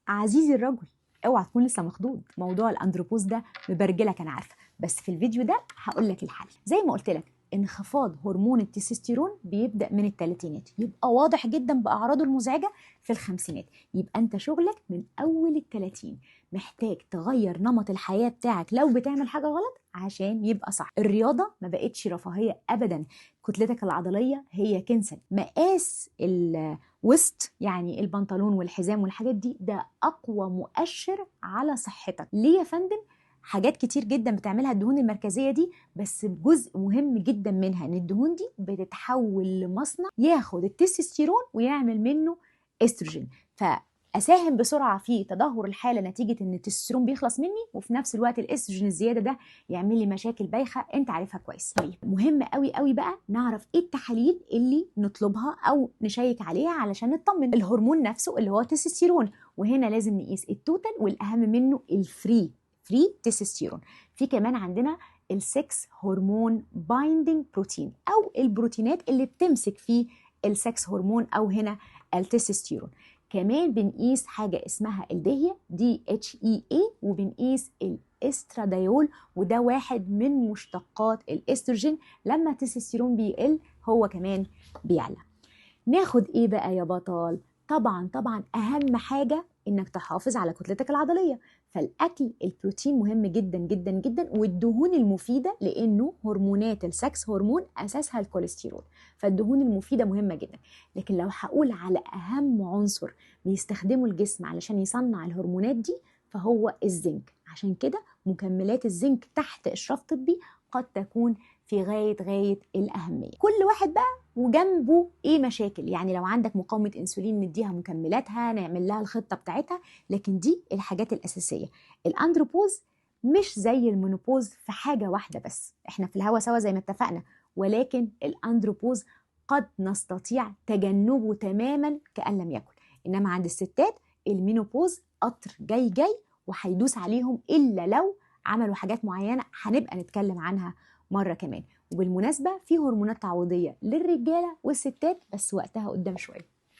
عزيزي الرجل، اوعى تكون لسه مخضوض. موضوع الاندروبوز ده مبرجلك انا عارفه، بس في الفيديو ده هقول لك الحل. زي ما قلت لك، انخفاض هرمون التستوستيرون بيبدا من الثلاثينات، يبقى واضح جدا باعراضه المزعجه في الخمسينات. يبقى انت شغلك من اول الثلاثين، محتاج تغير نمط الحياه بتاعك لو بتعمل حاجه غلط عشان يبقى صح. الرياضه ما بقتش رفاهيه ابدا، كتلتك العضليه هي كنسك. مقاس وسط يعني البنطلون والحزام والحاجات دي، ده اقوى مؤشر على صحتك. ليه يا فندم؟ حاجات كتير جدا بتعملها الدهون المركزيه دي، بس جزء مهم جدا منها ان الدهون دي بتتحول لمصنع ياخد التستوستيرون ويعمل منه استروجين، فاساهم بسرعه في تدهور الحاله نتيجه ان التستوستيرون بيخلص مني، وفي نفس الوقت الاستروجين الزياده ده يعمل لي مشاكل بايخه انت عارفها كويس. مهم قوي قوي بقى نعرف ايه التحاليل اللي نطلبها او نشيك عليها علشان نطمن. الهرمون نفسه اللي هو التستوستيرون، وهنا لازم نقيس التوتال، والاهم منه الفري تستوستيرون. في كمان عندنا السكس هرمون بايندينج بروتين، او البروتينات اللي بتمسك في السكس هرمون او هنا التستوستيرون. كمان بنقيس حاجه اسمها الدهيه DHEA، وبنقيس الاسترادايول، وده واحد من مشتقات الاستروجين. لما التستوستيرون بيقل هو كمان بيعلى. ناخد ايه بقى يا بطل؟ طبعا اهم حاجه انك تحافظ على كتلتك العضليه، فالاكل البروتين مهم جدا جدا جدا، والدهون المفيده، لانه هرمونات السكس هرمون اساسها الكوليسترول، فالدهون المفيده مهمه جدا. لكن لو هقول على اهم عنصر بيستخدمه الجسم علشان يصنع الهرمونات دي، فهو الزنك. عشان كده مكملات الزنك تحت اشراف طبي قد تكون في غايه الاهميه. كل واحد بقى وجنبه ايه مشاكل، يعني لو عندك مقاومه انسولين نديها مكملاتها، نعمل لها الخطه بتاعتها، لكن دي الحاجات الاساسيه. الاندروبوز مش زي المونوبوز في حاجه واحده بس، احنا في الهوا سوا زي ما اتفقنا، ولكن الاندروبوز قد نستطيع تجنبه تماما كأن لم يكن. انما عند الستات المينوبوز قطر جاي وهيدوس عليهم، الا لو عملوا حاجات معينه هنبقى نتكلم عنها مره كمان. وبالمناسبه في هرمونات تعويضيه للرجاله والستات، بس وقتها قدام شويه.